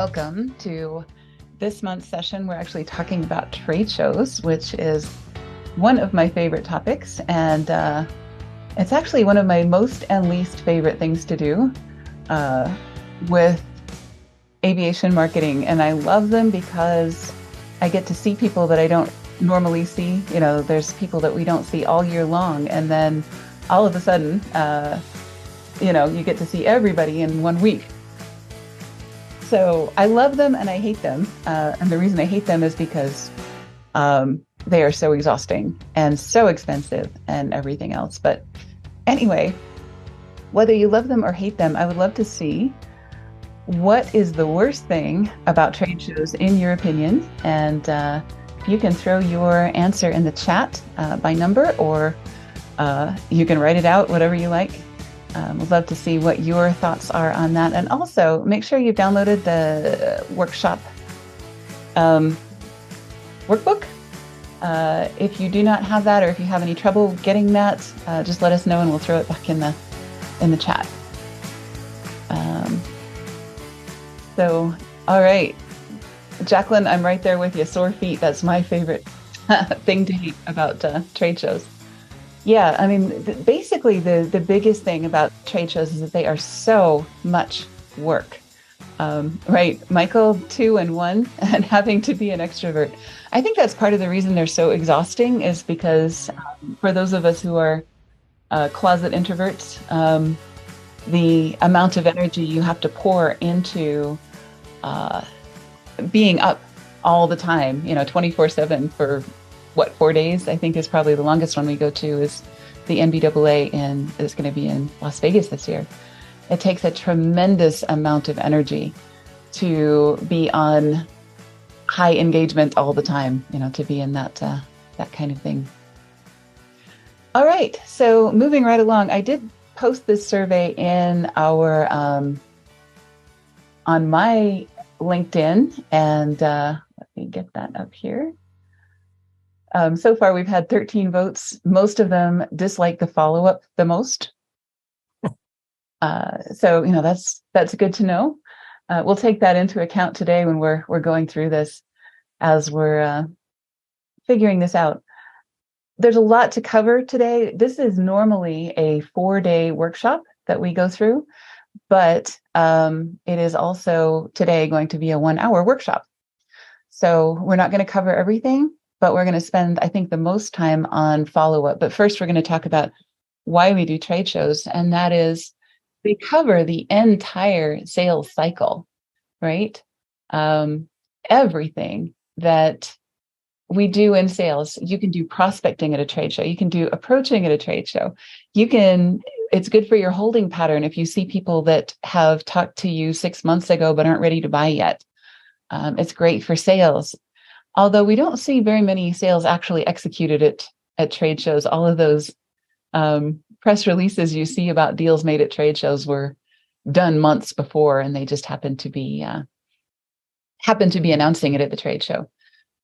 welcome to this month's session. We're actually talking about trade shows, which is one of my favorite topics, and it's actually one of my most and least favorite things to do with aviation marketing. And I love them because I get to see people that I don't normally see. You know, there's people that we don't see all year long, and then all of a sudden, you get to see everybody in 1 week. So I love them and I hate them. And the reason I hate them is because they are so exhausting and so expensive and everything else. But anyway, whether you love them or hate them, I would love to see what is the worst thing about trade shows in your opinion. And you can throw your answer in the chat by number, or you can write it out, whatever you like. We'd love to see what your thoughts are on that. And also make sure you've downloaded the workshop workbook. If you do not have that, or if you have any trouble getting that, just let us know and we'll throw it back in the chat. So, all right, Jacqueline, I'm right there with you. Sore feet. That's my favorite thing to hate about trade shows. Yeah, I mean, basically the biggest thing about trade shows is that they are so much work, right? Michael, 2 and 1, and having to be an extrovert. I think that's part of the reason they're so exhausting, is because for those of us who are closet introverts, the amount of energy you have to pour into being up all the time, 24/7 for 4 days, I think is probably the longest one we go to, is the NBAA, and it's going to be in Las Vegas this year. It takes a tremendous amount of energy to be on high engagement all the time, to be in that kind of thing. All right, so moving right along, I did post this survey in our on my LinkedIn, and let me get that up here. So far, we've had 13 votes. Most of them dislike the follow-up the most. So that's good to know. We'll take that into account today when we're going through this, as we're figuring this out. There's a lot to cover today. This is normally a 4-day workshop that we go through, but it is also today going to be a 1-hour workshop. So we're not going to cover everything, but we're going to spend, I think, the most time on follow-up. But first, we're going to talk about why we do trade shows, and that is we cover the entire sales cycle, right? Everything that we do in sales. You can do prospecting at a trade show. You can do approaching at a trade show. It's good for your holding pattern if you see people that have talked to you 6 months ago but aren't ready to buy yet. It's great for sales. Although we don't see very many sales actually executed at trade shows. All of those press releases you see about deals made at trade shows were done months before, and they just happened to be announcing it at the trade show.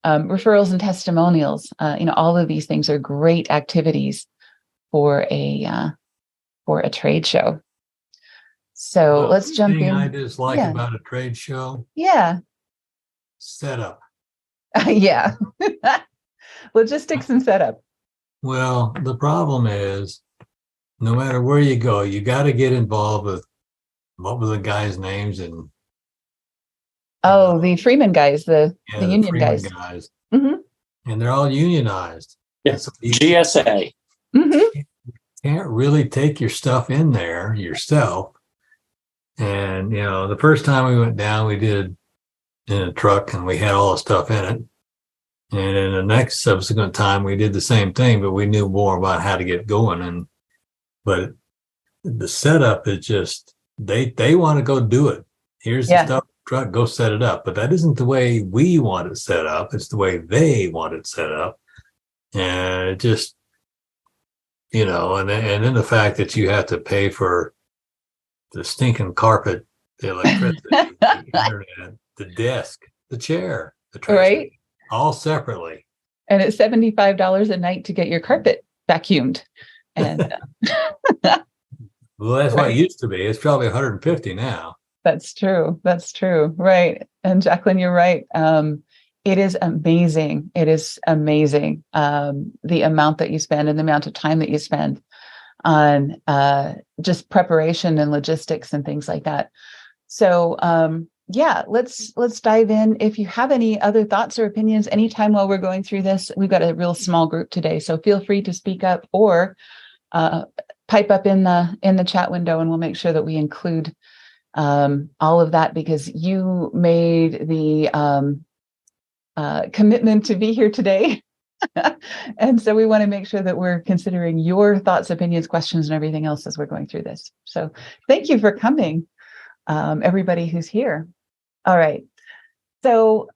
Referrals and testimonials, all of these things are great activities for a trade show. So let's jump in. I dislike about a trade show. Yeah. Setup. Yeah. Logistics and setup. Well, the problem is, no matter where you go, you got to get involved with, what were the guys' names? And the Freeman guys, the union Freeman guys. Mm-hmm. And they're all unionized. Yeah. So GSA. Mm-hmm. You can't really take your stuff in there yourself. And, the first time we went down, we did in a truck, and we had all the stuff in it. And in the next subsequent time, we did the same thing, but we knew more about how to get going. But the setup is just, they want to go do it. Here's the stuff, truck, go set it up. But that isn't the way we want it set up. It's the way they want it set up. And it just, and then the fact that you have to pay for the stinking carpet, the electricity, the internet, the desk, the chair, the trash, right, all separately. And it's $75 a night to get your carpet vacuumed. And well, that's what it used to be. It's probably $150 now. That's true. That's true. Right. And Jacqueline, you're right. It is amazing. It is amazing. The amount that you spend and the amount of time that you spend on just preparation and logistics and things like that. So yeah, let's dive in. If you have any other thoughts or opinions anytime while we're going through this, we've got a real small group today. So feel free to speak up or pipe up in the chat window, and we'll make sure that we include all of that, because you made the commitment to be here today. And so we want to make sure that we're considering your thoughts, opinions, questions, and everything else as we're going through this. So thank you for coming, everybody who's here. All right. So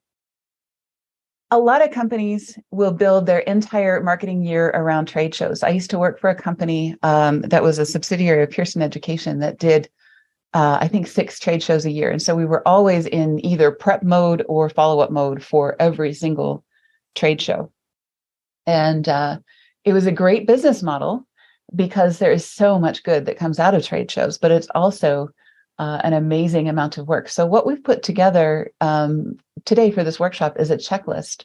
a lot of companies will build their entire marketing year around trade shows. I used to work for a company that was a subsidiary of Pearson Education that did, I think, 6 trade shows a year. And so we were always in either prep mode or follow-up mode for every single trade show. And it was a great business model because there is so much good that comes out of trade shows, but it's also an amazing amount of work. So what we've put together today for this workshop is a checklist.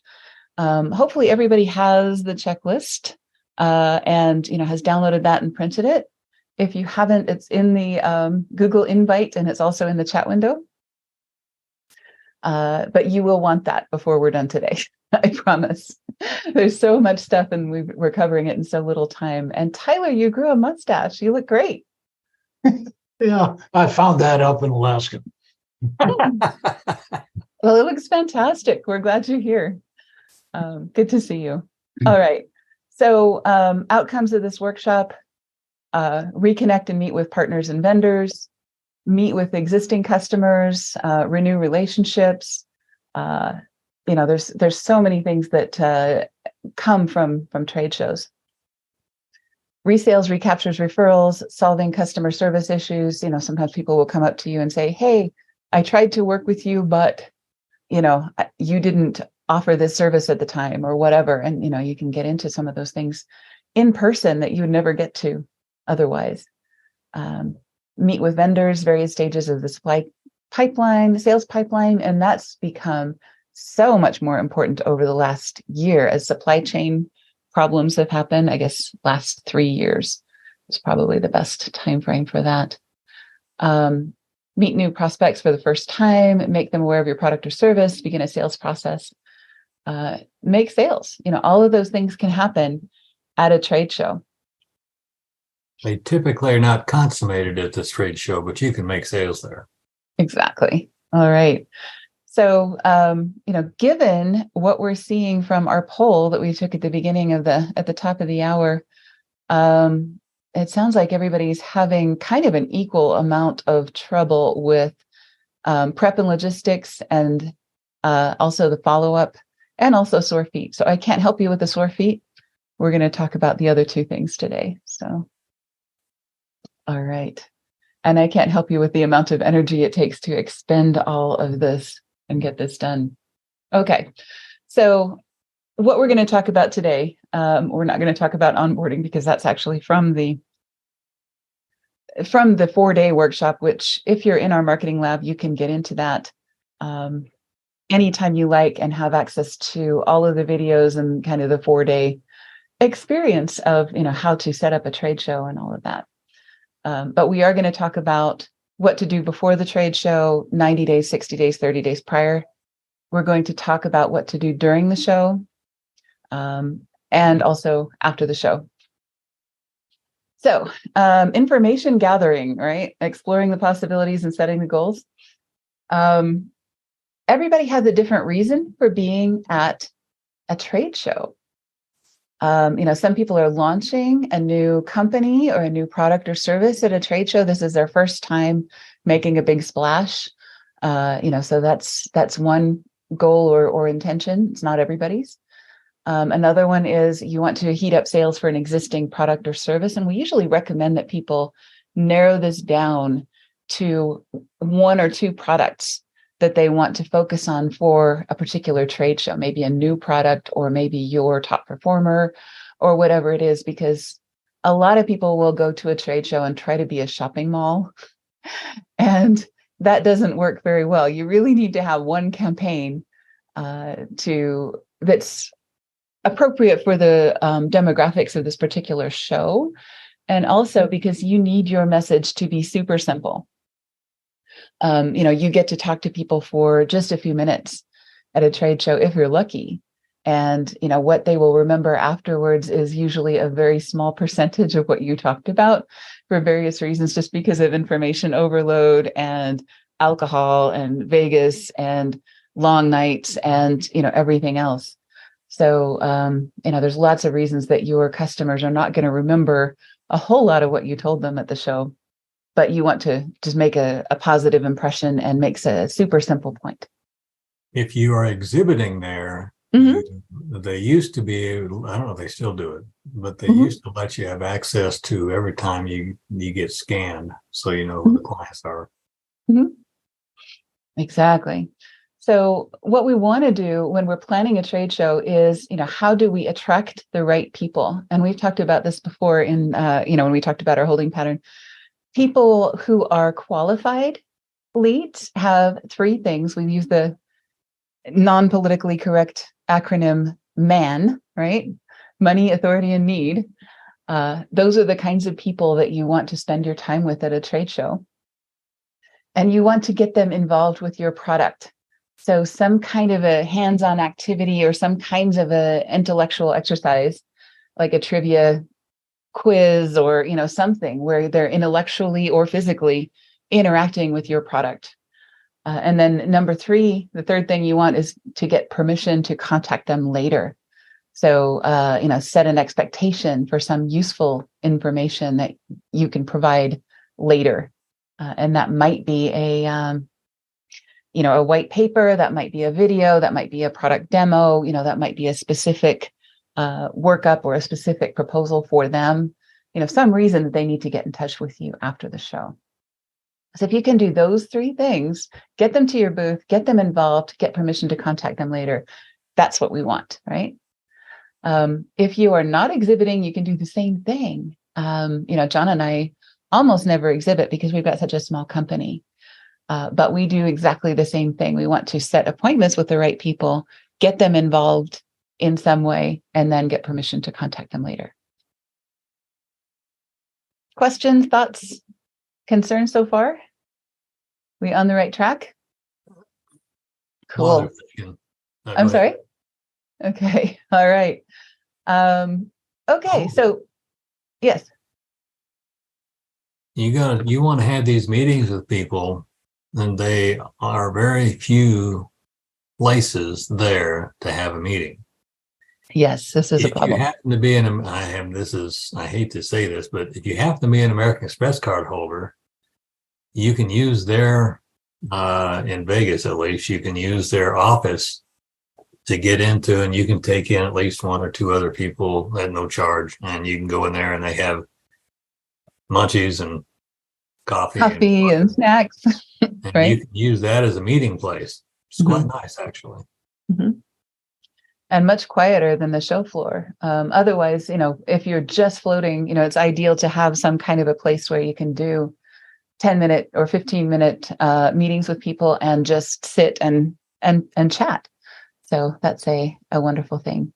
Hopefully everybody has the checklist and has downloaded that and printed it. If you haven't, it's in the Google invite, and it's also in the chat window. But you will want that before we're done today. I promise. There's so much stuff, and we're covering it in so little time. And Tyler, you grew a mustache. You look great. Yeah, I found that up in Alaska. Well, it looks fantastic. We're glad you're here. Good to see you. All right. So outcomes of this workshop: reconnect and meet with partners and vendors, meet with existing customers, renew relationships. There's so many things that come from trade shows. Resales, recaptures, referrals, solving customer service issues. Sometimes people will come up to you and say, "Hey, I tried to work with you, but you didn't offer this service at the time," or whatever. And you can get into some of those things in person that you would never get to otherwise. Meet with vendors, various stages of the supply pipeline, the sales pipeline, and that's become so much more important over the last year as supply chain problems have happened. I guess last 3 years is probably the best time frame for that. Meet new prospects for the first time, make them aware of your product or service, begin a sales process, make sales. All of those things can happen at a trade show. They typically are not consummated at this trade show, but you can make sales there. Exactly. All right. So, given what we're seeing from our poll that we took at the beginning of at the top of the hour, it sounds like everybody's having kind of an equal amount of trouble with prep and logistics, and also the follow-up, and also sore feet. So I can't help you with the sore feet. We're going to talk about the other 2 things today. So, all right. And I can't help you with the amount of energy it takes to expend all of this and get this done. Okay. So what we're going to talk about today, we're not going to talk about onboarding because that's actually from the 4-day workshop, which if you're in our marketing lab, you can get into that anytime you like and have access to all of the videos and kind of the 4-day experience of, how to set up a trade show and all of that. But we are going to talk about what to do before the trade show, 90 days, 60 days, 30 days prior. We're going to talk about what to do during the show, and also after the show. So, information gathering, right? Exploring the possibilities and setting the goals. Everybody has a different reason for being at a trade show. Some people are launching a new company or a new product or service at a trade show. This is their first time making a big splash. So that's one goal or intention. It's not everybody's. Another one is you want to heat up sales for an existing product or service. And we usually recommend that people narrow this down to 1 or 2 products that they want to focus on for a particular trade show, maybe a new product or maybe your top performer or whatever it is, because a lot of people will go to a trade show and try to be a shopping mall. And that doesn't work very well. You really need to have one campaign that's appropriate for the demographics of this particular show. And also because you need your message to be super simple. You get to talk to people for just a few minutes at a trade show if you're lucky. And, what they will remember afterwards is usually a very small percentage of what you talked about for various reasons, just because of information overload and alcohol and Vegas and long nights and, everything else. So, there's lots of reasons that your customers are not going to remember a whole lot of what you told them at the show, but you want to just make a positive impression and makes a super simple point. If you are exhibiting there, they used to be, I don't know if they still do it, but they used to let you have access to every time you get scanned, so you know who the clients are. Exactly. So what we want to do when we're planning a trade show is, how do we attract the right people? And we've talked about this before in, when we talked about our holding pattern. People who are qualified leads have three things. We use the non-politically correct acronym MAN, right? Money, authority, and need. Those are the kinds of people that you want to spend your time with at a trade show. And you want to get them involved with your product. So some kind of a hands-on activity or some kinds of a intellectual exercise, like a trivia quiz or, something where they're intellectually or physically interacting with your product. And then number three, the third thing you want is to get permission to contact them later. So, set an expectation for some useful information that you can provide later. And that might be a white paper, that might be a video, that might be a product demo, that might be a specific workup or a specific proposal for them, some reason that they need to get in touch with you after the show. So if you can do those three things, get them to your booth, get them involved, get permission to contact them later, that's what we want, right? If you are not exhibiting, you can do the same thing. John and I almost never exhibit because we've got such a small company. But we do exactly the same thing. We want to set appointments with the right people, get them involved in some way, and then get permission to contact them later. Questions, thoughts, concerns so far? We on the right track? Cool. I'm sorry? Okay. All right. Okay. So, yes. You want to have these meetings with people, and they are very few places there to have a meeting. Yes, this is a problem. If you happen to be I hate to say this, but if you happen to be an American Express card holder, you can use their, in Vegas at least, you can use their office to get into, and you can take in at least one or two other people at no charge, and you can go in there and they have munchies and coffee and snacks. And right? You can use that as a meeting place. It's quite nice, actually. And much quieter than the show floor. Otherwise, if you're just floating, it's ideal to have some kind of a place where you can do 10-minute or 15-minute meetings with people and just sit and chat. So that's a wonderful thing.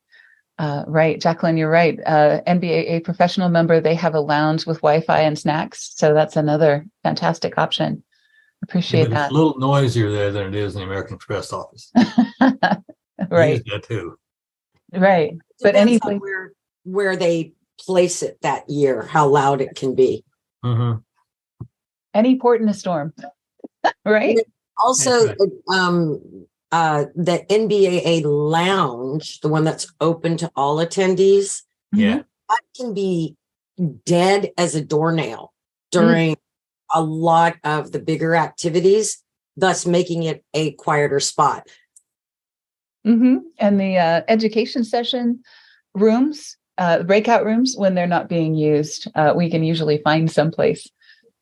Right, Jacqueline, you're right. NBAA professional member, they have a lounge with Wi-Fi and snacks. So that's another fantastic option. Appreciate that. It's a little noisier there than it is in the American Express office. Right. Use that too. Right. But any place where they place it that year, how loud it can be. Any port in a storm. Right. Also, the NBAA lounge, the one that's open to all attendees, that can be dead as a doornail during a lot of the bigger activities, thus making it a quieter spot. And the education session rooms, breakout rooms, when they're not being used, we can usually find someplace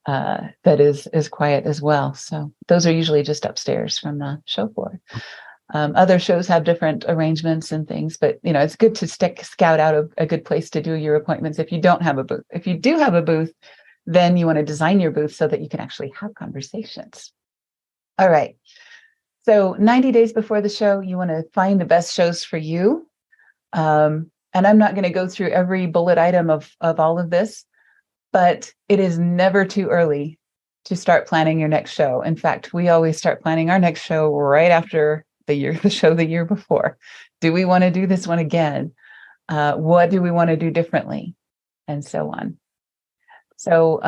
that is quiet as well. So those are usually just upstairs from the show floor. Other shows have different arrangements and things, but it's good to scout out a good place to do your appointments if you don't have a booth. If you do have a booth, then you want to design your booth so that you can actually have conversations. All right. So 90 days before the show, you want to find the best shows for you. And I'm not going to go through every bullet item of all of this, but it is never too early to start planning your next show. In fact, we always start planning our next show right after the show the year before. Do we want to do this one again? What do we want to do differently? And so on. So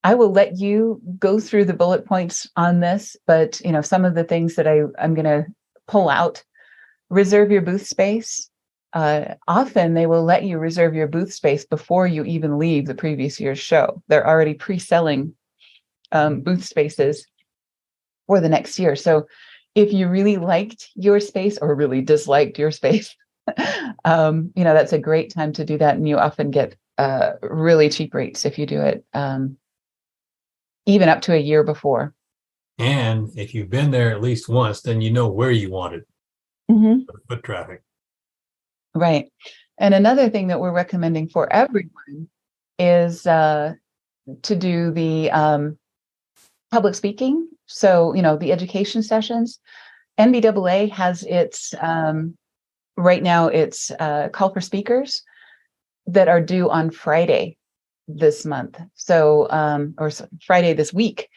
I will let you go through the bullet points on this, but some of the things that I'm going to pull out. Reserve your booth space. Often they will let you reserve your booth space before you even leave the previous year's show. They're already pre-selling booth spaces for the next year. So if you really liked your space or really disliked your space, that's a great time to do that. And you often get really cheap rates if you do it even up to a year before. And if you've been there at least once, then you know where you want it. Foot traffic. Right. And another thing that we're recommending for everyone is to do the public speaking. So, the education sessions. NBAA has its, right now, it's call for speakers that are due on Friday this month. So, or Friday this week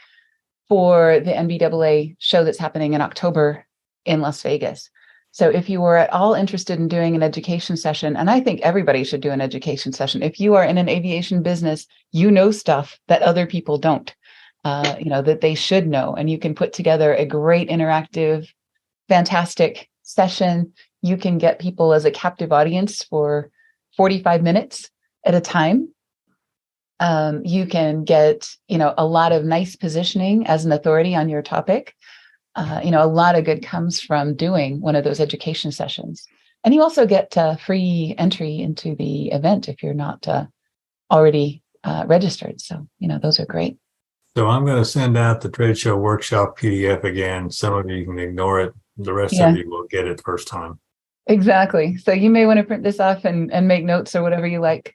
for the NBAA show that's happening in October in Las Vegas. So if you were at all interested in doing an education session, and I think everybody should do an education session. If you are in an aviation business, you know stuff that other people don't, that they should know. And you can put together a great interactive, fantastic session. You can get people as a captive audience for 45 minutes at a time. You can get, a lot of nice positioning as an authority on your topic. A lot of good comes from doing one of those education sessions. And you also get free entry into the event if you're not already registered. So, those are great. So I'm going to send out the trade show workshop PDF again. Some of you can ignore it. The rest of you will get it first time. Exactly. So you may want to print this off and make notes or whatever you like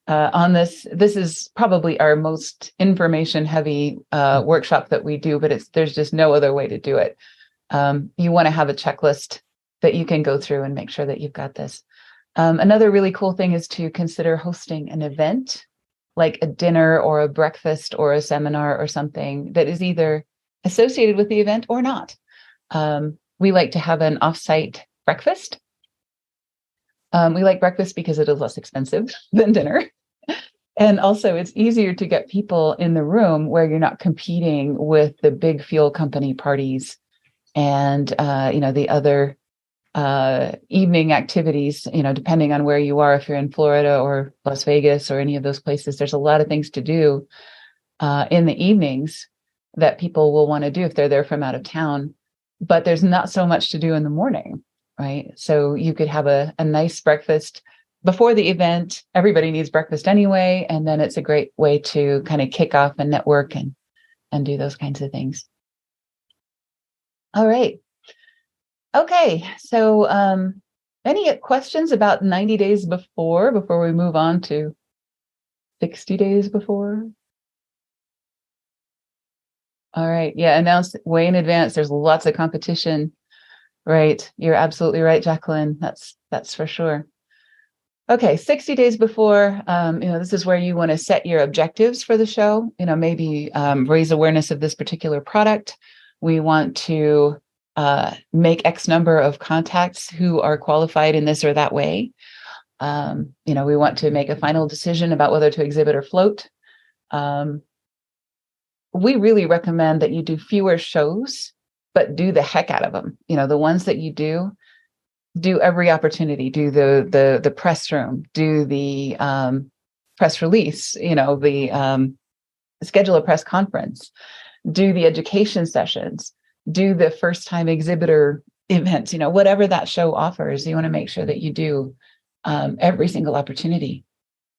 on this. This is probably our most information heavy workshop that we do, but there's just no other way to do it. You want to have a checklist that you can go through and make sure that you've got this. Another really cool thing is to consider hosting an event like a dinner or a breakfast or a seminar or something that is either associated with the event or not. We like to have an offsite breakfast. We like breakfast because it is less expensive than dinner. And also it's easier to get people in the room where you're not competing with the big fuel company parties and, the other evening activities, depending on where you are. If you're in Florida or Las Vegas or any of those places, there's a lot of things to do in the evenings that people will want to do if they're there from out of town, but there's not so much to do in the morning, right? So you could have a nice breakfast before the event. Everybody needs breakfast anyway, and then it's a great way to kind of kick off and network and do those kinds of things. All right. Okay, so any questions about 90 days before we move on to 60 days before? All right, yeah, announce way in advance. There's lots of competition, right? You're absolutely right, Jacqueline. That's for sure. Okay, 60 days before, this is where you want to set your objectives for the show. Maybe raise awareness of this particular product. We want to make X number of contacts who are qualified in this or that way. We want to make a final decision about whether to exhibit or float. We really recommend that you do fewer shows, but do the heck out of them. The ones that you do every opportunity, do the press room, do the press release, the schedule a press conference, do the education sessions, do the first time exhibitor events, whatever that show offers. You want to make sure that you do every single opportunity,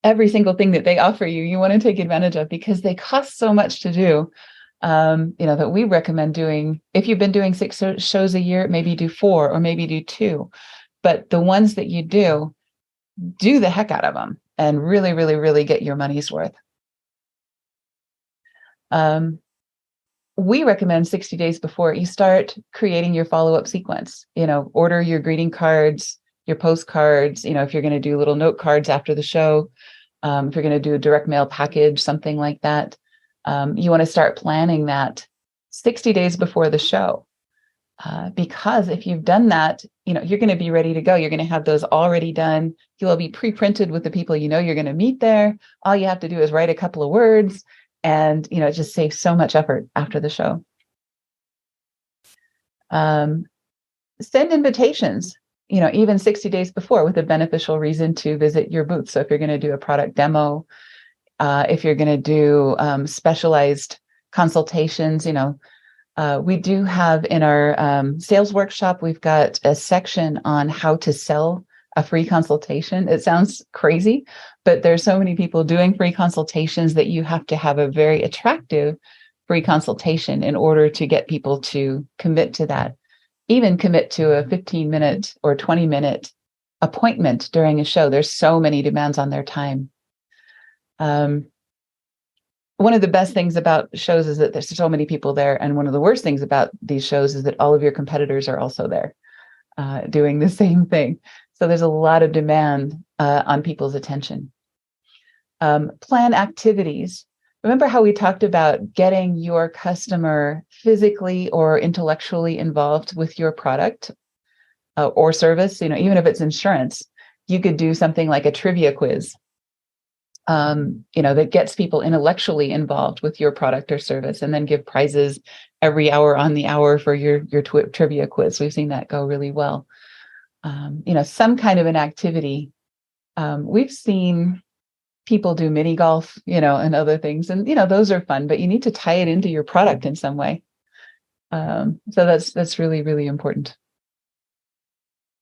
every single thing that they offer you, you want to take advantage of, because they cost so much to do. That we recommend doing. If you've been doing 6 shows a year, maybe do 4 or maybe do 2, but the ones that you do the heck out of them and really, really, really get your money's worth. we recommend 60 days before you start creating your follow-up sequence. Order your greeting cards, your postcards, if you're going to do little note cards after the show, if you're going to do a direct mail package, something like that. You want to start planning that 60 days before the show. Because if you've done that, you're going to be ready to go. You're going to have those already done. You'll be pre-printed with the people you're going to meet there. All you have to do is write a couple of words, and it just saves so much effort after the show. Send invitations, even 60 days before, with a beneficial reason to visit your booth. So if you're going to do a product demo, if you're going to do specialized consultations, we do have in our sales workshop, we've got a section on how to sell a free consultation. It sounds crazy, but there's so many people doing free consultations that you have to have a very attractive free consultation in order to get people to commit to that, even commit to a 15-minute or 20-minute appointment during a show. There's so many demands on their time. One of the best things about shows is that there's so many people there. And one of the worst things about these shows is that all of your competitors are also there doing the same thing. So there's a lot of demand on people's attention. Plan activities. Remember how we talked about getting your customer physically or intellectually involved with your product or service? Even if it's insurance, you could do something like a trivia quiz. That gets people intellectually involved with your product or service, and then give prizes every hour on the hour for your trivia quiz. We've seen that go really well. Some kind of an activity. We've seen people do mini golf, and other things, and those are fun, but you need to tie it into your product in some way. So that's really, really important.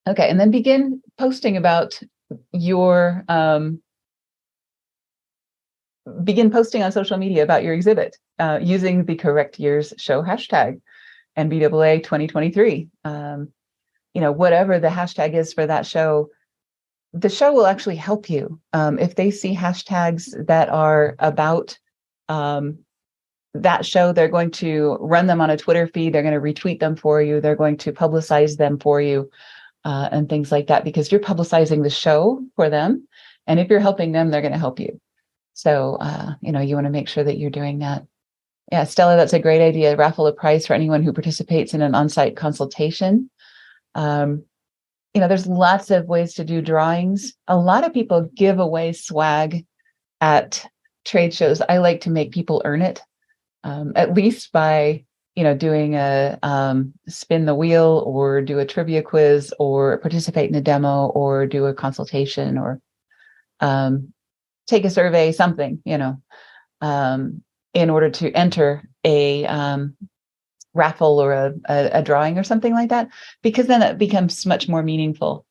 Okay, and then begin posting about your begin posting on social media about your exhibit using the correct year's show hashtag, NBAA 2023. Whatever the hashtag is for that show, the show will actually help you. If they see hashtags that are about that show, they're going to run them on a Twitter feed. They're going to retweet them for you. They're going to publicize them for you and things like that, because you're publicizing the show for them. And if you're helping them, they're going to help you. So, you want to make sure that you're doing that. Yeah, Stella, that's a great idea. Raffle a prize for anyone who participates in an on-site consultation. There's lots of ways to do drawings. A lot of people give away swag at trade shows. I like to make people earn it, at least by, doing a spin the wheel, or do a trivia quiz, or participate in a demo, or do a consultation, or take a survey, something, in order to enter a raffle or a drawing or something like that, because then it becomes much more meaningful.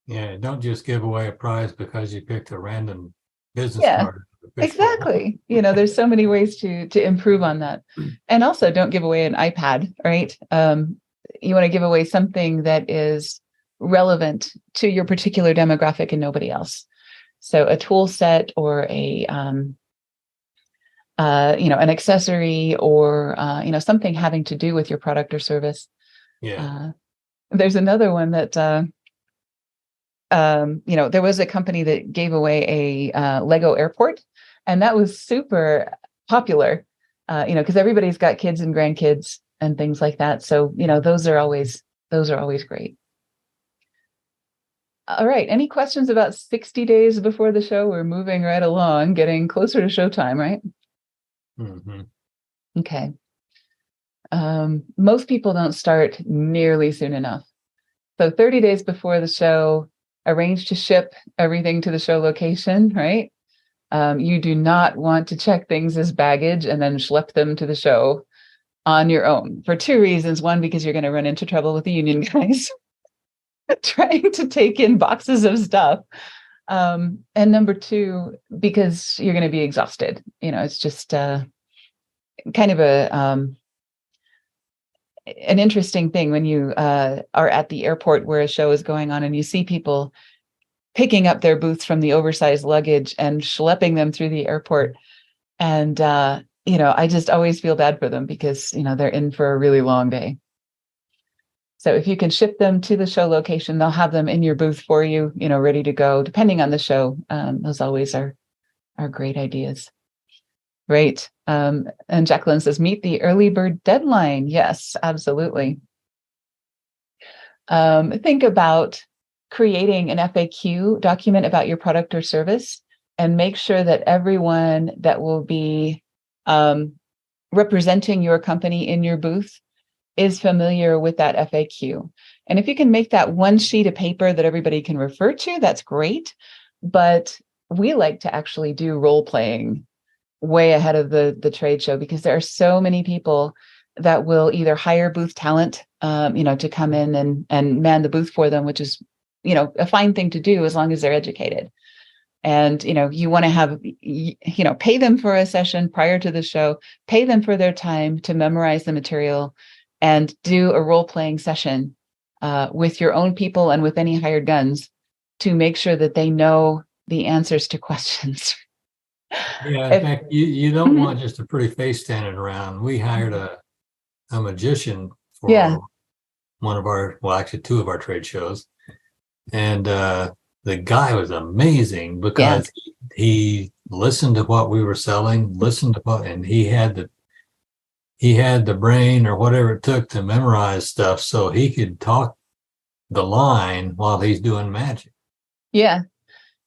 Yeah, don't just give away a prize because you picked a random business card. Exactly. There's so many ways to improve on that. And also, don't give away an iPad, right? You want to give away something that is relevant to your particular demographic and nobody else. So a tool set, or an accessory, or something having to do with your product or service. Yeah. There's another one that there was a company that gave away a Lego airport, and that was super popular. Because everybody's got kids and grandkids and things like that. So those are always great. All right. Any questions about 60 days before the show? We're moving right along, getting closer to showtime, right? Mm-hmm. Okay. Most people don't start nearly soon enough. So 30 days before the show, arrange to ship everything to the show location, right? You do not want to check things as baggage and then schlep them to the show on your own, for two reasons. One, because you're going to run into trouble with the union guys trying to take in boxes of stuff. And number two, because you're going to be exhausted. It's just kind of an interesting thing when you are at the airport where a show is going on, and you see people picking up their booths from the oversized luggage and schlepping them through the airport. And I just always feel bad for them because, they're in for a really long day. So if you can ship them to the show location, they'll have them in your booth for you, ready to go, depending on the show. Those always are great ideas. Great. And Jacqueline says, meet the early bird deadline. Yes, absolutely. Think about creating an FAQ document about your product or service, and make sure that everyone that will be representing your company in your booth is familiar with that FAQ. And if you can make that one sheet of paper that everybody can refer to, that's great. But we like to actually do role playing way ahead of the trade show, because there are so many people that will either hire booth talent, to come in and man the booth for them, which is, a fine thing to do as long as they're educated. And, you want to have, pay them for a session prior to the show, pay them for their time to memorize the material, and do a role-playing session with your own people and with any hired guns to make sure that they know the answers to questions. Yeah, in fact, you don't want just a pretty face standing around. We hired a magician for one of our, well, actually two of our trade shows. And the guy was amazing because he listened to what we were selling, and he had the brain or whatever it took to memorize stuff so he could talk the line while he's doing magic. Yeah.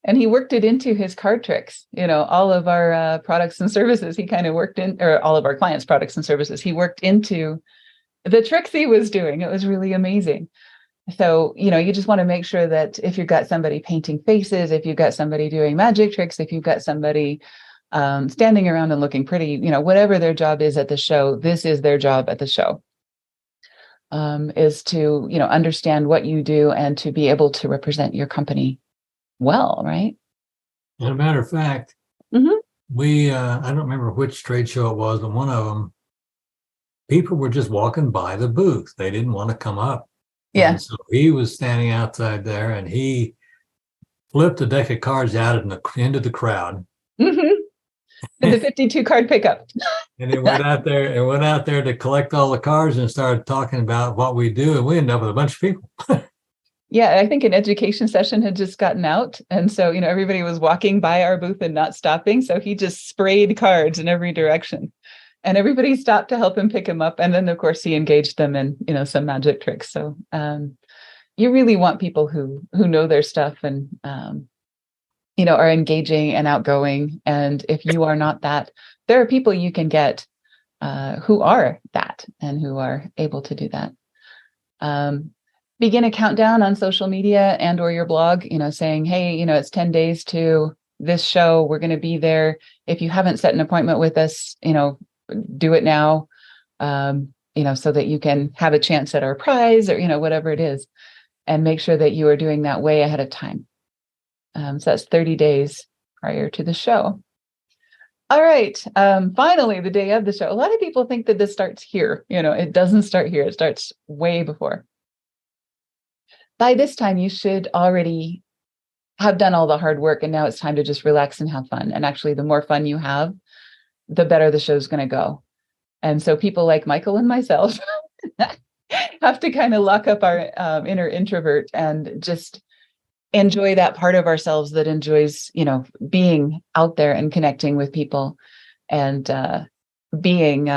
And he worked it into his card tricks. All of our products and services, he kind of worked in, or all of our clients' products and services, he worked into the tricks he was doing. It was really amazing. So, you just want to make sure that if you've got somebody painting faces, if you've got somebody doing magic tricks, if you've got somebody standing around and looking pretty, whatever their job is at the show, this is their job at the show, is to, understand what you do and to be able to represent your company well, right? And a matter of fact, we, I don't remember which trade show it was, but one of them, people were just walking by the booth. They didn't want to come up. Yeah. And so he was standing outside there and he flipped a deck of cards out into the crowd. The 52 card pickup. And it went out there to collect all the cards and started talking about what we do. And we ended up with a bunch of people. Yeah, I think an education session had just gotten out. And so, everybody was walking by our booth and not stopping. So he just sprayed cards in every direction. And everybody stopped to help him pick him up. And then, of course, he engaged them in, some magic tricks. So you really want people who know their stuff and, are engaging and outgoing. And if you are not that, there are people you can get who are that and who are able to do that. Begin a countdown on social media and or your blog, saying, hey, it's 10 days to this show. We're going to be there. If you haven't set an appointment with us, do it now, so that you can have a chance at our prize or, whatever it is, and make sure that you are doing that way ahead of time. So that's 30 days prior to the show. All right. Finally, the day of the show. A lot of people think that this starts here. It doesn't start here. It starts way before. By this time, you should already have done all the hard work. And now it's time to just relax and have fun. And actually, the more fun you have, the better the show's going to go. And so people like Michael and myself have to kind of lock up our inner introvert and just enjoy that part of ourselves that enjoys, being out there and connecting with people and being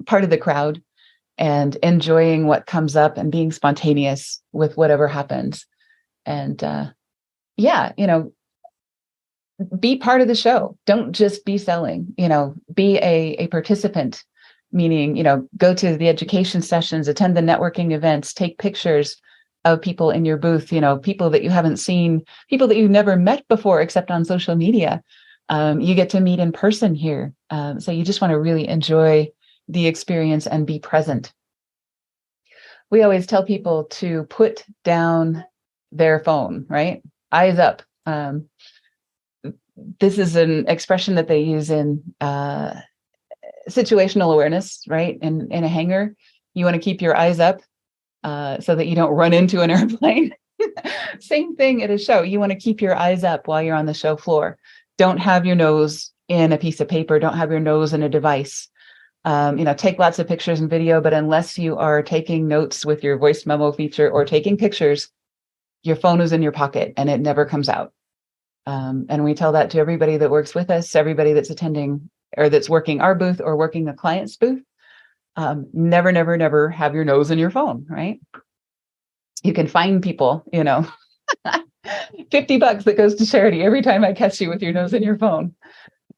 part of the crowd and enjoying what comes up and being spontaneous with whatever happens. And be part of the show. Don't just be selling, be a participant, meaning, go to the education sessions, attend the networking events, take pictures of people in your booth, people that you haven't seen, people that you've never met before, except on social media. You get to meet in person here. So you just want to really enjoy the experience and be present. We always tell people to put down their phone, right? Eyes up. This is an expression that they use in situational awareness, right? In a hangar, you want to keep your eyes up so that you don't run into an airplane. Same thing at a show. You want to keep your eyes up while you're on the show floor. Don't have your nose in a piece of paper. Don't have your nose in a device. Take lots of pictures and video, but unless you are taking notes with your voice memo feature or taking pictures, your phone is in your pocket and it never comes out. And we tell that to everybody that works with us, everybody that's attending or that's working our booth or working the client's booth. Never, never, never have your nose in your phone, right? You can fine people, $50 that goes to charity every time I catch you with your nose in your phone.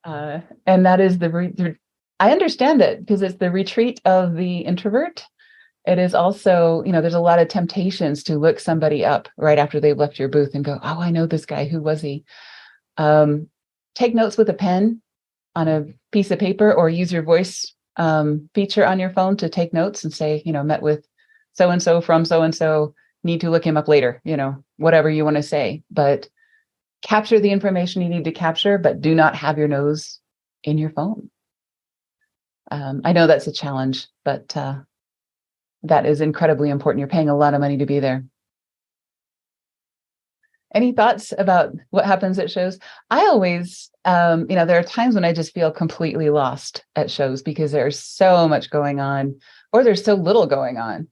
And that is I understand it because it's the retreat of the introvert. It is also, there's a lot of temptations to look somebody up right after they've left your booth and go, oh, I know this guy. Who was he? Take notes with a pen on a piece of paper or use your voice feature on your phone to take notes and say, met with so-and-so from so-and-so, need to look him up later, whatever you want to say. But capture the information you need to capture, but do not have your nose in your phone. I know that's a challenge, but that is incredibly important. You're paying a lot of money to be there. Any thoughts about what happens at shows? I always, there are times when I just feel completely lost at shows because there's so much going on or there's so little going on.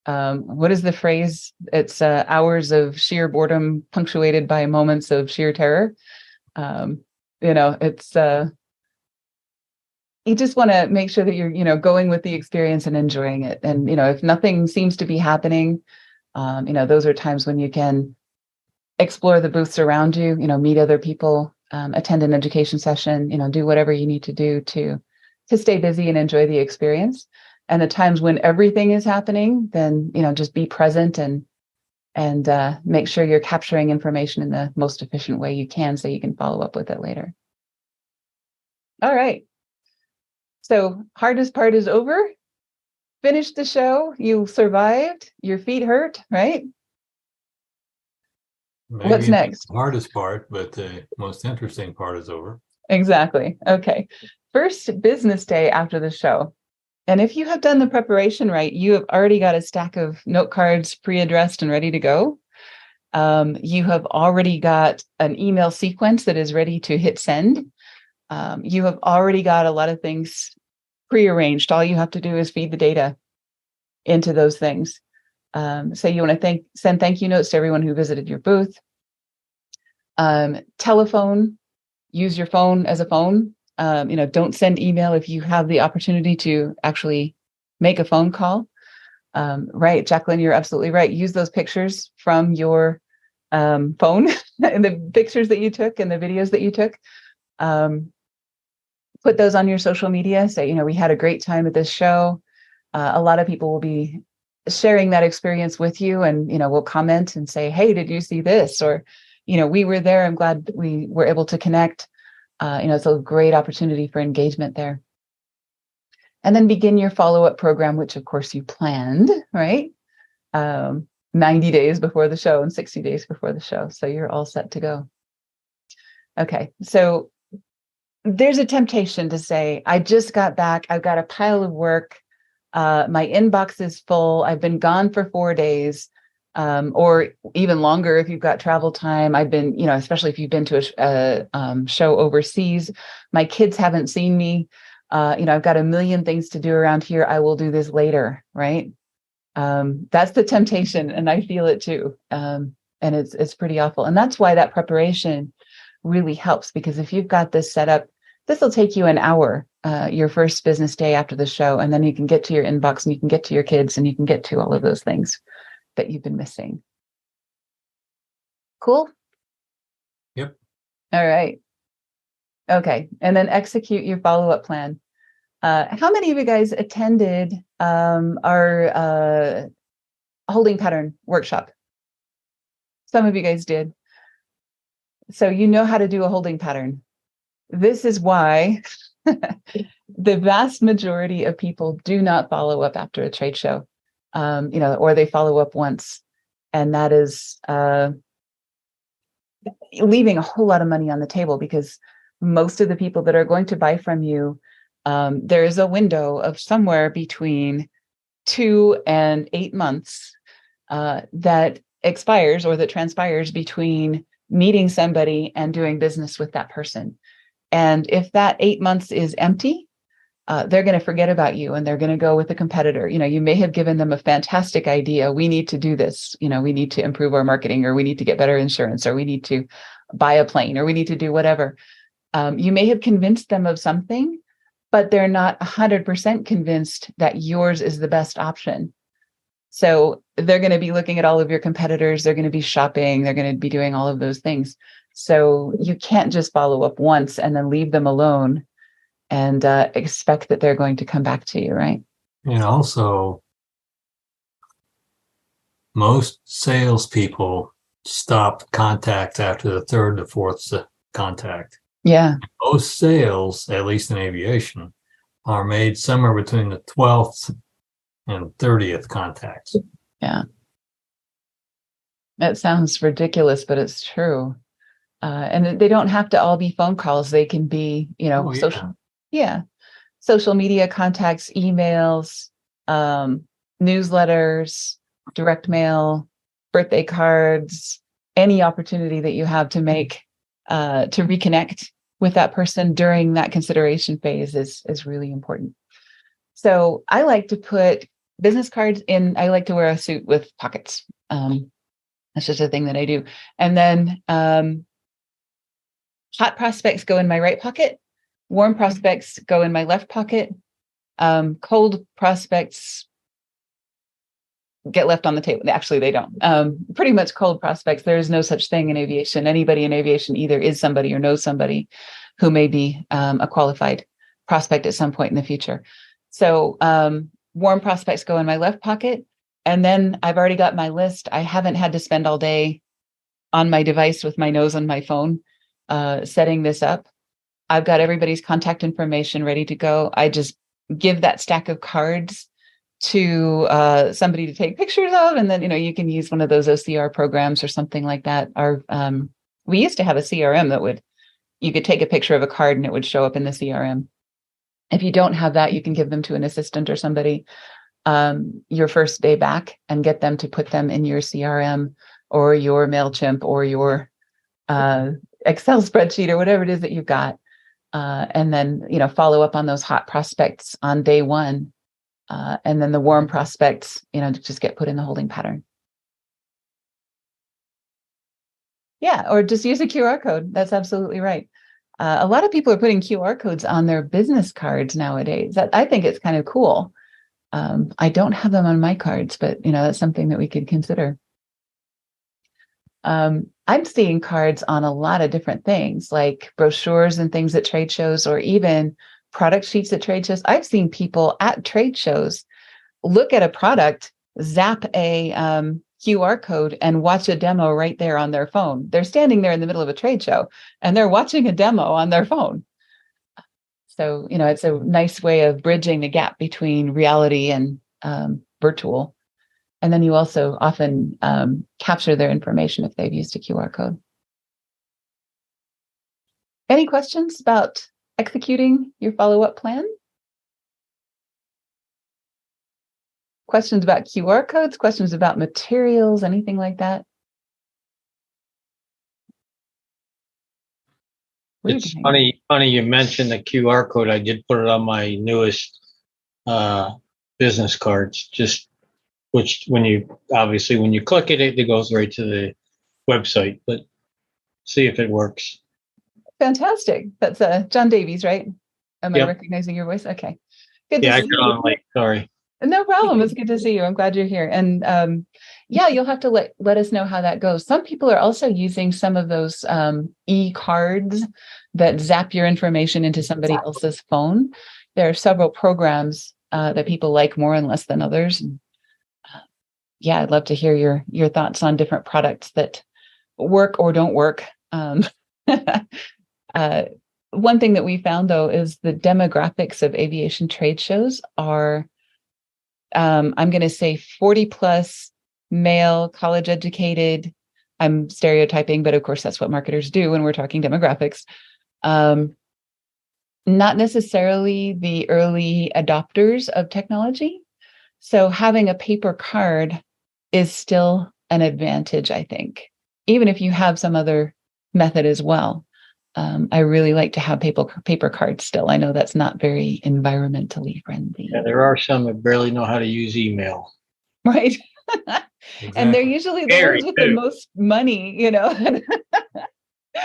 What is the phrase? It's hours of sheer boredom punctuated by moments of sheer terror. It's you just want to make sure that you're, going with the experience and enjoying it. And, if nothing seems to be happening, those are times when you can explore the booths around you, meet other people, attend an education session, do whatever you need to do to stay busy and enjoy the experience. And the times when everything is happening, then, just be present and make sure you're capturing information in the most efficient way you can so you can follow up with it later. All right. So hardest part is over. Finished the show. You survived. Your feet hurt, right? Maybe What's next? The hardest part, but the most interesting part is over. Exactly. Okay. First business day after the show. And if you have done the preparation right, you have already got a stack of note cards pre-addressed and ready to go. You have already got an email sequence that is ready to hit send. You have already got a lot of things prearranged. All you have to do is feed the data into those things. So you want to send thank you notes to everyone who visited your booth. Telephone, use your phone as a phone. Don't send email if you have the opportunity to actually make a phone call. Right, Jacqueline, you're absolutely right. Use those pictures from your phone and the pictures that you took and the videos that you took. Put those on your social media. Say, we had a great time at this show. A lot of people will be sharing that experience with you and, will comment and say, hey, did you see this? Or, we were there. I'm glad we were able to connect. It's a great opportunity for engagement there. And then begin your follow-up program, which of course you planned, right? 90 days before the show and 60 days before the show. So you're all set to go. Okay. So there's a temptation to say, I just got back. I've got a pile of work. My inbox is full. I've been gone for 4 days, or even longer if you've got travel time. I've been, especially if you've been to a show overseas. My kids haven't seen me. I've got a million things to do around here. I will do this later, right? That's the temptation, and I feel it too. And it's pretty awful. And that's why that preparation really helps, because if you've got this set up, this will take you an hour, your first business day after the show, and then you can get to your inbox and you can get to your kids and you can get to all of those things that you've been missing. Cool? Yep. All right. Okay. And then execute your follow-up plan. How many of you guys attended our holding pattern workshop? Some of you guys did. So you know how to do a holding pattern. This is why the vast majority of people do not follow up after a trade show, or they follow up once. And that is leaving a whole lot of money on the table, because most of the people that are going to buy from you, there is a window of somewhere between 2 and 8 months that expires or that transpires between meeting somebody and doing business with that person. And if that 8 months is empty, they're going to forget about you and they're going to go with a competitor. You may have given them a fantastic idea. We need to do this. We need to improve our marketing, or we need to get better insurance, or we need to buy a plane, or we need to do whatever. You may have convinced them of something, but they're not 100% convinced that yours is the best option. So they're going to be looking at all of your competitors. They're going to be shopping. They're going to be doing all of those things. So you can't just follow up once and then leave them alone and expect that they're going to come back to you, right? And also, most salespeople stop contact after the third to fourth contact. Yeah. Most sales, at least in aviation, are made somewhere between the 12th and 30th contacts. Yeah. That sounds ridiculous, but it's true. And they don't have to all be phone calls. They can be, social media contacts, emails, newsletters, direct mail, birthday cards, any opportunity that you have to make to reconnect with that person during that consideration phase is really important. So I like to put business cards in. I like to wear a suit with pockets. That's just a thing that I do. And then hot prospects go in my right pocket. Warm prospects go in my left pocket. Cold prospects get left on the table. Actually, they don't. Pretty much cold prospects. There is no such thing in aviation. Anybody in aviation either is somebody or knows somebody who may be a qualified prospect at some point in the future. So warm prospects go in my left pocket. And then I've already got my list. I haven't had to spend all day on my device with my nose on my phone setting this up. I've got everybody's contact information ready to go. I just give that stack of cards to somebody to take pictures of, and then you can use one of those OCR programs or something like that. We used to have a CRM that you could take a picture of a card and it would show up in the CRM. If you don't have that, you can give them to an assistant or somebody your first day back and get them to put them in your CRM or your MailChimp or your Excel spreadsheet or whatever it is that you've got. And then, follow up on those hot prospects on day one. And then the warm prospects, just get put in the holding pattern. Yeah, or just use a QR code. That's absolutely right. A lot of people are putting QR codes on their business cards nowadays. I think it's kind of cool. I don't have them on my cards, but that's something that we could consider. I'm seeing cards on a lot of different things, like brochures and things at trade shows, or even product sheets at trade shows. I've seen people at trade shows look at a product, zap a QR code, and watch a demo right there on their phone. They're standing there in the middle of a trade show, and they're watching a demo on their phone. So, it's a nice way of bridging the gap between reality and virtual. And then you also often capture their information if they've used a QR code. Any questions about executing your follow-up plan? Questions about QR codes? Questions about materials? Anything like that? It's funny you mentioned the QR code. I did put it on my newest business cards, which when you click it, it goes right to the website, but see if it works. Fantastic. That's John Davies, right? Am I recognizing your voice? Okay. Good to see I got on late. Sorry. No problem. It's good to see you. I'm glad you're here. And you'll have to let us know how that goes. Some people are also using some of those eCards that zap your information into somebody else's phone. There are several programs that people like more and less than others. And, I'd love to hear your thoughts on different products that work or don't work. One thing that we found, though, is the demographics of aviation trade shows are, I'm going to say 40 plus, male, college educated. I'm stereotyping, but of course that's what marketers do when we're talking demographics. Not necessarily the early adopters of technology. So having a paper card is still an advantage, I think, even if you have some other method as well. I really like to have paper cards still. I know that's not very environmentally friendly. Yeah, there are some that barely know how to use email. Right. And they're Exactly. usually the Very ones with the too. most money, you know.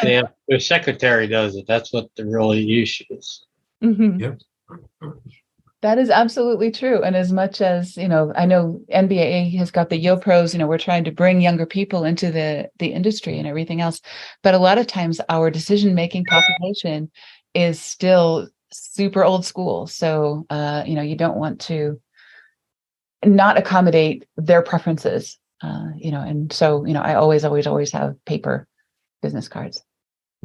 Yeah, their secretary does it. That's what the really issue is. Mhm. Yep. That is absolutely true. And as much as, I know NBA has got the YoPros, we're trying to bring younger people into the industry and everything else. But a lot of times our decision-making population is still super old school. So, you don't want to not accommodate their preferences, and so, I always have paper business cards.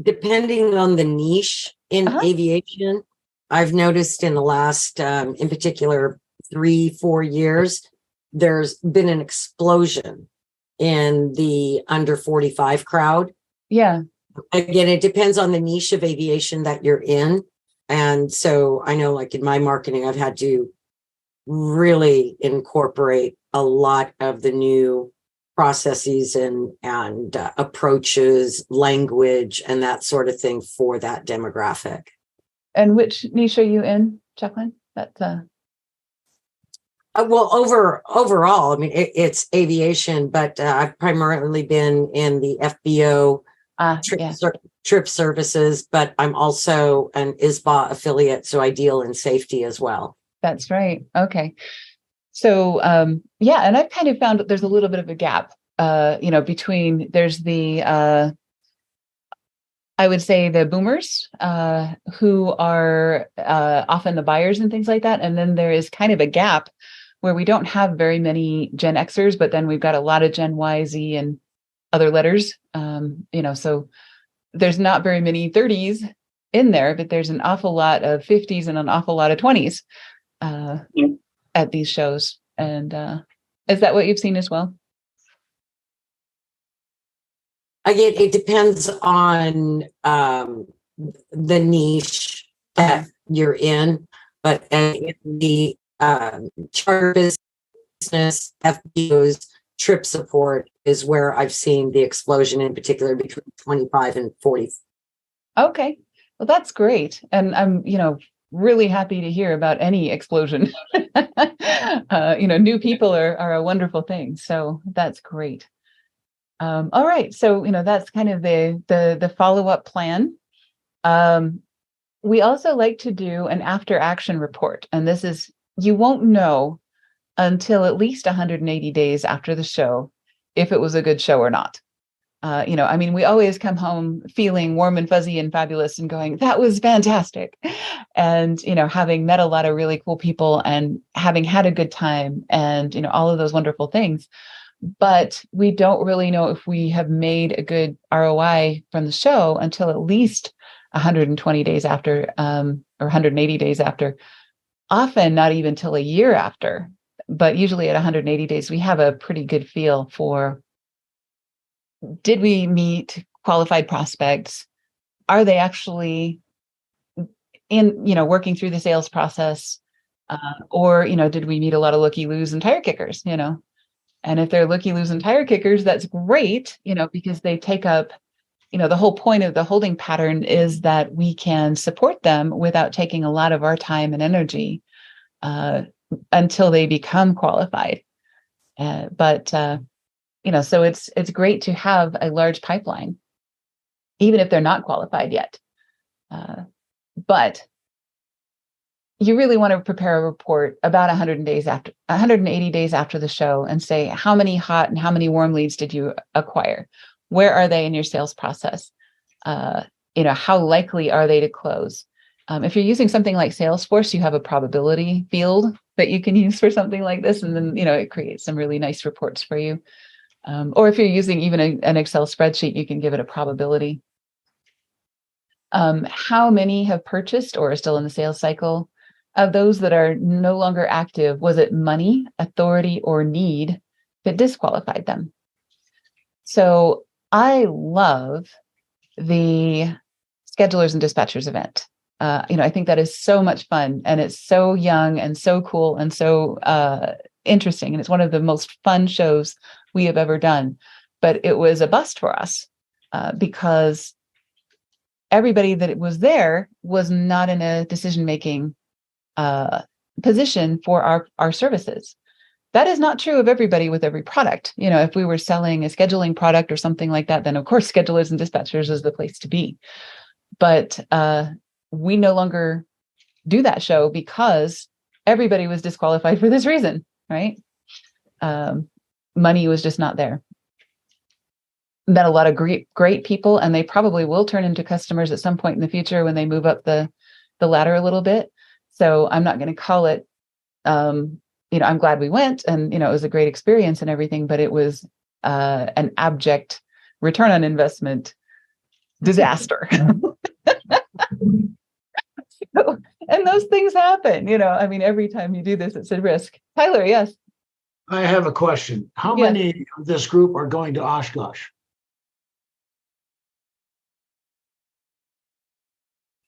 Depending on the niche in Uh-huh. aviation, I've noticed in the last, in particular, 3-4 years, there's been an explosion in the under 45 crowd. Yeah. Again, it depends on the niche of aviation that you're in. And so I know, like in my marketing, I've had to really incorporate a lot of the new processes and approaches, language, and that sort of thing for that demographic. And which niche are you in, Jacqueline? That's Well, overall, I mean, it's aviation, but I've primarily been in the FBO yeah. trip services, but I'm also an ISBA affiliate, so I deal in safety as well. That's right. Okay. So, yeah, and I've kind of found that there's a little bit of a gap, between there's I would say the boomers, who are often the buyers and things like that. And then there is kind of a gap where we don't have very many Gen Xers, but then we've got a lot of Gen Y, Z, and other letters. So there's not very many 30s in there, but there's an awful lot of 50s and an awful lot of 20s. At these shows. And is that what you've seen as well? Again, it depends on the niche that you're in, but in the charter business, FBOs, trip support is where I've seen the explosion, in particular between 25 and 40. Okay, well, that's great. And I'm, really happy to hear about any explosion. New people are a wonderful thing. So that's great. All right. So, that's kind of the follow-up plan. We also like to do an after action report. And this is, you won't know until at least 180 days after the show if it was a good show or not. We always come home feeling warm and fuzzy and fabulous and going, that was fantastic. And, having met a lot of really cool people and having had a good time and, all of those wonderful things. But we don't really know if we have made a good ROI from the show until at least 120 days after, or 180 days after, often not even till a year after. But usually at 180 days, we have a pretty good feel for, did we meet qualified prospects? Are they actually working through the sales process? Or, did we meet a lot of looky-loos and tire kickers, And if they're looky-loos and tire kickers, that's great, because they take up, the whole point of the holding pattern is that we can support them without taking a lot of our time and energy until they become qualified. So it's great to have a large pipeline, even if they're not qualified yet. But you really want to prepare a report about 180 days after the show and say, how many hot and how many warm leads did you acquire? Where are they in your sales process? How likely are they to close? If you're using something like Salesforce, you have a probability field that you can use for something like this. And then, it creates some really nice reports for you. Or if you're using even an Excel spreadsheet, you can give it a probability. How many have purchased or are still in the sales cycle? Of those that are no longer active, was it money, authority, or need that disqualified them? So I love the schedulers and dispatchers event. I think that is so much fun, and it's so young and so cool and so interesting. And it's one of the most fun shows we have ever done. But it was a bust for us because everybody that was there was not in a decision-making position for our services. That is not true of everybody with every product. If we were selling a scheduling product or something like that, then of course schedulers and dispatchers is the place to be. But we no longer do that show because everybody was disqualified for this reason, right? Money was just not there. Met a lot of great people, and they probably will turn into customers at some point in the future when they move up the ladder a little bit. So I'm not going to call it, I'm glad we went, and, it was a great experience and everything, but it was an abject return on investment disaster. So, and those things happen, every time you do this, it's a risk. Tyler, yes. I have a question. How many of this group are going to Oshkosh?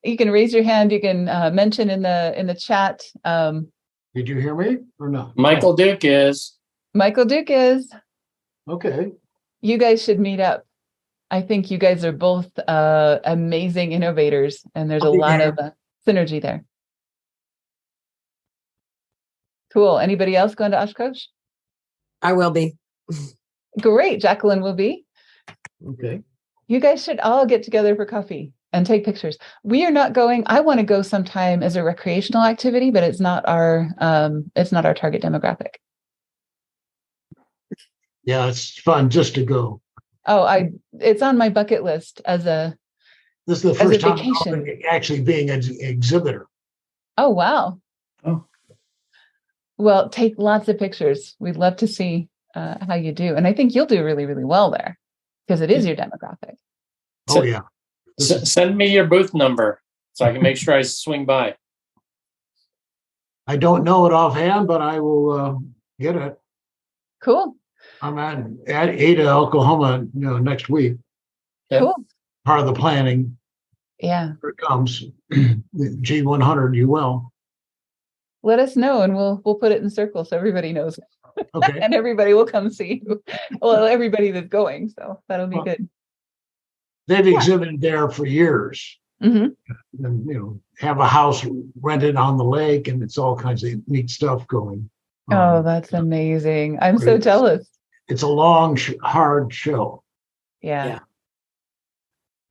You can raise your hand. You can mention in the chat. Did you hear me or no? Michael Duke is. Michael Duke is. Okay. You guys should meet up. I think you guys are both amazing innovators, and there's a lot of synergy there. Cool. Anybody else going to Oshkosh? I will be. Great. Jacqueline will be. Okay. You guys should all get together for coffee and take pictures. We are not going. I want to go sometime as a recreational activity, but it's not our target demographic. Yeah, it's fun just to go. Oh, it's on my bucket list as a. This is the first time vacation. actually being an exhibitor. Oh, wow. Oh. Well, take lots of pictures. We'd love to see how you do. And I think you'll do really, really well there because it is your demographic. Oh, yeah. Send me your booth number so I can make sure I swing by. I don't know it offhand, but I will get it. Cool. I'm at Ada, Oklahoma, next week. Cool. Part of the planning. Yeah. Here it comes. G100, you will. Let us know, and we'll put it in circles so everybody knows. Okay. And everybody will come see you. Well, everybody that's going, so that'll be good. They've exhibited there for years. Mm-hmm. And, have a house rented on the lake, and it's all kinds of neat stuff going. Oh, that's amazing. I'm so jealous. It's a long, hard show. Yeah.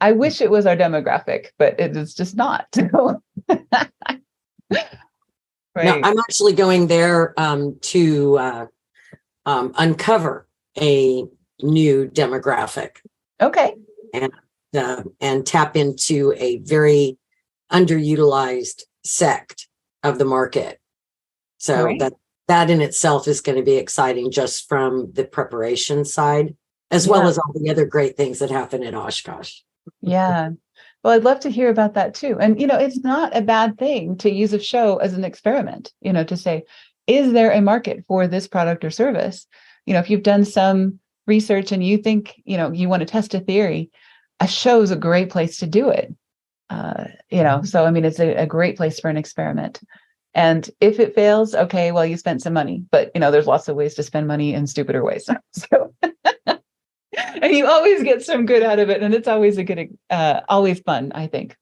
I wish it was our demographic, but it is just not. Right. No, I'm actually going there to uncover a new demographic. Okay. And tap into a very underutilized sect of the market. So that in itself is going to be exciting just from the preparation side, as well as all the other great things that happen at Oshkosh. Yeah. Well, I'd love to hear about that too. And, it's not a bad thing to use a show as an experiment, to say, is there a market for this product or service? If you've done some research and you think, you want to test a theory, a show is a great place to do it. So, it's a great place for an experiment. And if it fails, okay, well, you spent some money, but, there's lots of ways to spend money in stupider ways. So, and you always get some good out of it. And it's always always fun, I think.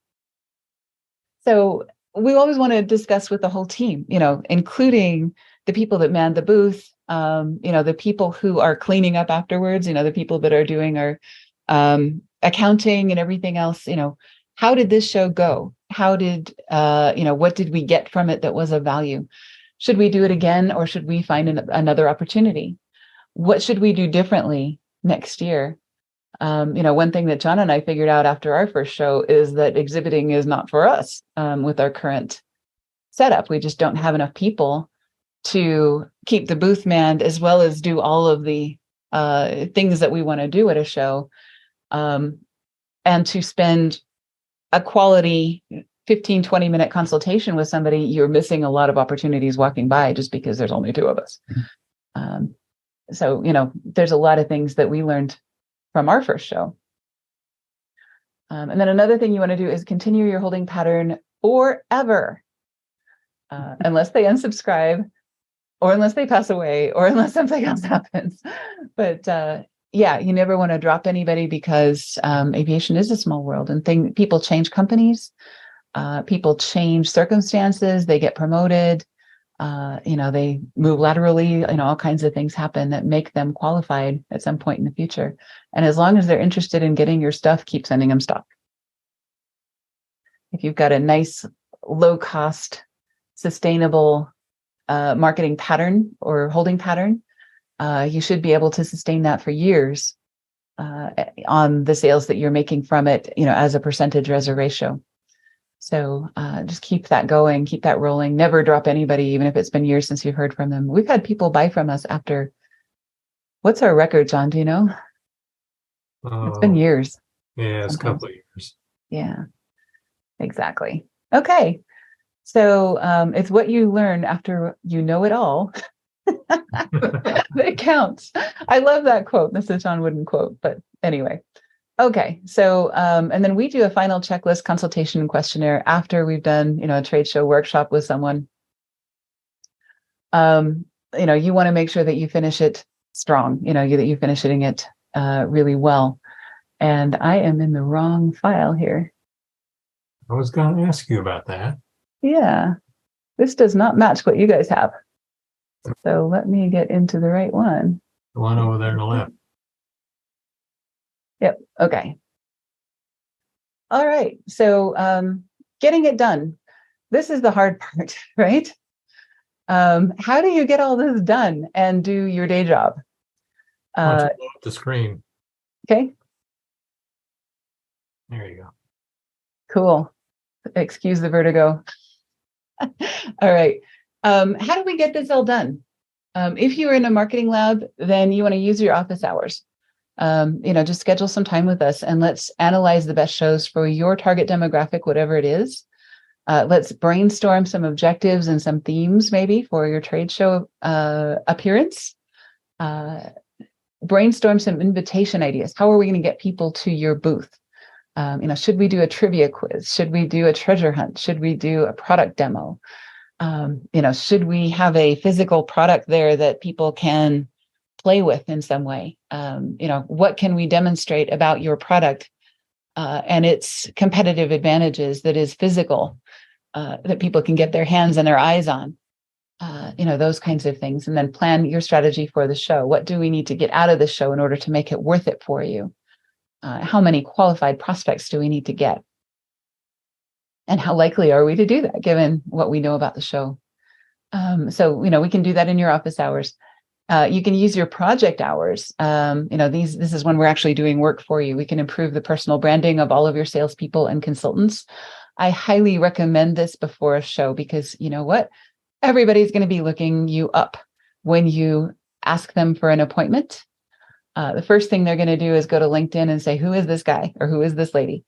So we always want to discuss with the whole team, including the people that man the booth, the people who are cleaning up afterwards, the people that are doing our accounting and everything else. How did this show go? How did, what did we get from it that was of value? Should we do it again, or should we find another opportunity? What should we do differently next year? One thing that John and I figured out after our first show is that exhibiting is not for us with our current setup. We just don't have enough people to keep the booth manned as well as do all of the things that we want to do at a show, and to spend a quality 15-20 minute consultation with somebody. You're missing a lot of opportunities walking by just because there's only two of us. So, there's a lot of things that we learned from our first show. And then another thing you want to do is continue your holding pattern forever, unless they unsubscribe, or unless they pass away, or unless something else happens. But, yeah, you never want to drop anybody because aviation is a small world, and people change companies, people change circumstances, they get promoted, they move laterally, all kinds of things happen that make them qualified at some point in the future. And as long as they're interested in getting your stuff, keep sending them stock. If you've got a nice, low cost, sustainable marketing pattern or holding pattern, you should be able to sustain that for years on the sales that you're making from it, as a percentage or as a ratio. So just keep that going, keep that rolling. Never drop anybody, even if it's been years since you've heard from them. We've had people buy from us after, what's our record, John? Do you know? It's been years. Yeah, it's sometimes. a couple of years. Yeah, exactly. Okay. So it's what you learn after you know it all that counts. I love that quote. That's a John Wooden quote, but anyway. Okay. So, and then we do a final checklist consultation and questionnaire after we've done, a trade show workshop with someone. You want to make sure that you finish it strong, that you're finishing it really well. And I am in the wrong file here. I was going to ask you about that. Yeah. This does not match what you guys have. So let me get into the right one. The one over there on the left. Yep. Okay. All right. So getting it done. This is the hard part, right? How do you get all this done and do your day job? Why don't you blow up the screen? Okay. There you go. Cool. Excuse the vertigo. All right. How do we get this all done? If you are in a marketing lab, then you want to use your office hours. Just schedule some time with us and let's analyze the best shows for your target demographic, whatever it is. Let's brainstorm some objectives and some themes maybe for your trade show appearance. Brainstorm some invitation ideas. How are we going to get people to your booth? Should we do a trivia quiz? Should we do a treasure hunt? Should we do a product demo? Should we have a physical product there that people can play with in some way? What can we demonstrate about your product and its competitive advantages that is physical, that people can get their hands and their eyes on? Those kinds of things. And then plan your strategy for the show. What do we need to get out of the show in order to make it worth it for you? How many qualified prospects do we need to get? And how likely are we to do that given what we know about the show? So we can do that in your office hours. You can use your project hours. This is when we're actually doing work for you. We can improve the personal branding of all of your salespeople and consultants. I highly recommend this before a show because you know what? Everybody's going to be looking you up when you ask them for an appointment. The first thing they're going to do is go to LinkedIn and say, who is this guy or who is this lady?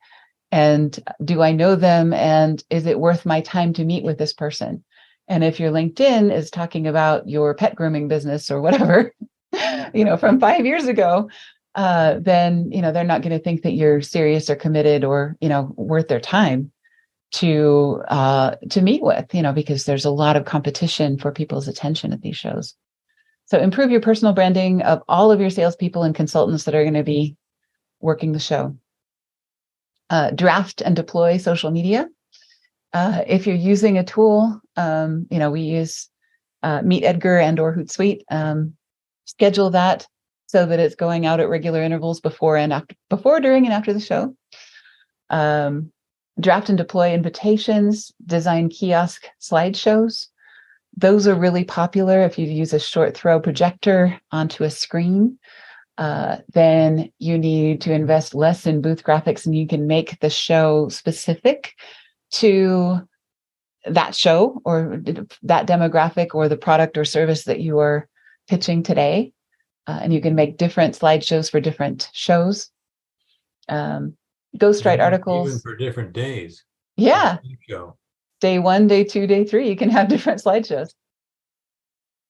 And do I know them? And is it worth my time to meet with this person? And if your LinkedIn is talking about your pet grooming business or whatever, from 5 years ago, then, they're not going to think that you're serious or committed or, worth their time to meet with, because there's a lot of competition for people's attention at these shows. So improve your personal branding of all of your salespeople and consultants that are going to be working the show. Draft and deploy social media. If you're using a tool, we use Meet Edgar and or Hootsuite. Schedule that so that it's going out at regular intervals before, during, and after the show. Draft and deploy invitations. Design kiosk slideshows. Those are really popular. If you use a short throw projector onto a screen, then you need to invest less in booth graphics and you can make the show specific to that show or that demographic or the product or service that you are pitching today. And you can make different slideshows for different shows. Ghostwrite articles. Even for different days. Yeah. Day 1, day 2, day 3, you can have different slideshows.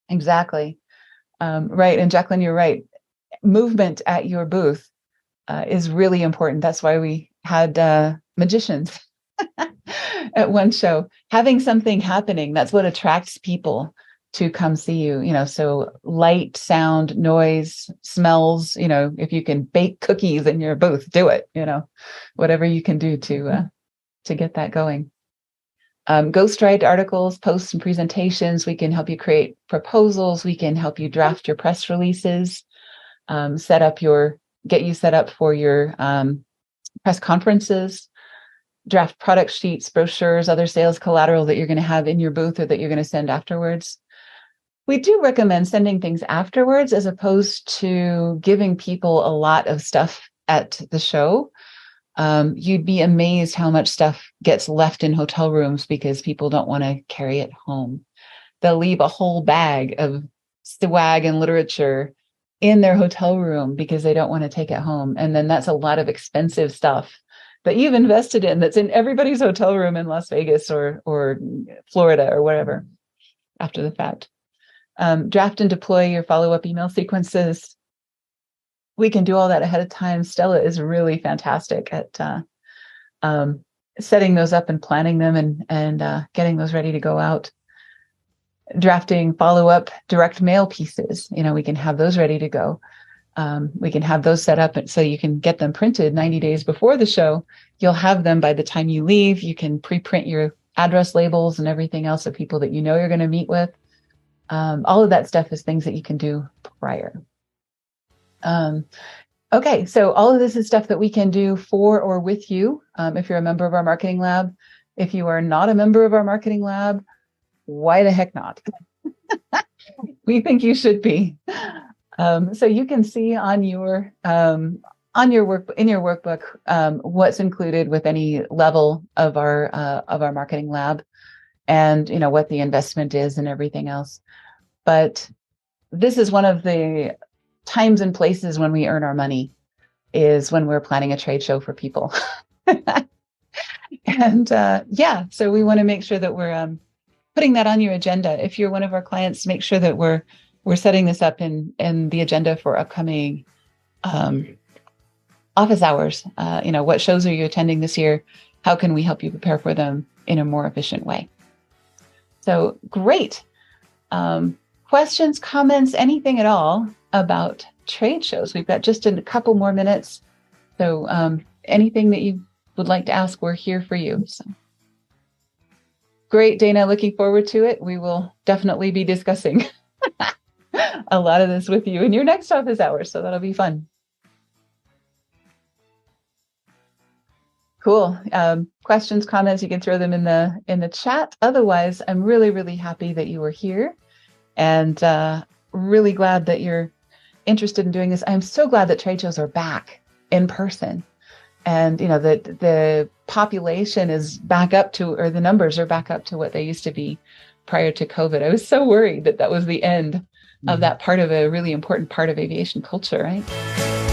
Exactly. Right. And Jacqueline, you're right. Movement at your booth is really important. That's why we had magicians at one show. Having something happening, that's what attracts people to come see you. So light, sound, noise, smells, if you can bake cookies in your booth, do it, whatever you can do to get that going. Ghostwrite articles, posts, and presentations. We can help you create proposals. We can help you draft your press releases, get you set up for your press conferences, draft product sheets, brochures, other sales collateral that you're going to have in your booth or that you're going to send afterwards. We do recommend sending things afterwards as opposed to giving people a lot of stuff at the show. You'd be amazed how much stuff gets left in hotel rooms because people don't want to carry it home. They'll leave a whole bag of swag and literature in their hotel room because they don't want to take it home. And then that's a lot of expensive stuff that you've invested in that's in everybody's hotel room in Las Vegas or Florida or wherever after the fact. Draft and deploy your follow-up email sequences. We can do all that ahead of time. Stella is really fantastic at setting those up and planning them and getting those ready to go out. Drafting follow-up direct mail pieces. We can have those ready to go. We can have those set up so you can get them printed 90 days before the show. You'll have them by the time you leave. You can pre-print your address labels and everything else of people that you're going to meet with. All of that stuff is things that you can do prior. Okay, so all of this is stuff that we can do for or with you if you're a member of our marketing lab. If you are not a member of our marketing lab, why the heck not? We think you should be. So you can see on your workbook what's included with any level of our marketing lab, and what the investment is and everything else. But this is one of the times and places when we earn our money, is when we're planning a trade show for people. And so we want to make sure that we're putting that on your agenda. If you're one of our clients, make sure that we're setting this up in the agenda for upcoming office hours. What shows are you attending this year? How can we help you prepare for them in a more efficient way? So great. Questions, comments, anything at all about trade shows? We've got just a couple more minutes. So anything that you would like to ask, we're here for you. So great, Dana. Looking forward to it. We will definitely be discussing a lot of this with you in your next office hours. So that'll be fun. Cool. Questions, comments, you can throw them in the chat. Otherwise, I'm really, really happy that you were here, and really glad that you're interested in doing this. I'm so glad that trade shows are back in person, and that the population is back up to, or the numbers are back up to what they used to be prior to COVID. I was so worried that was the end of that part of a really important part of aviation culture, right?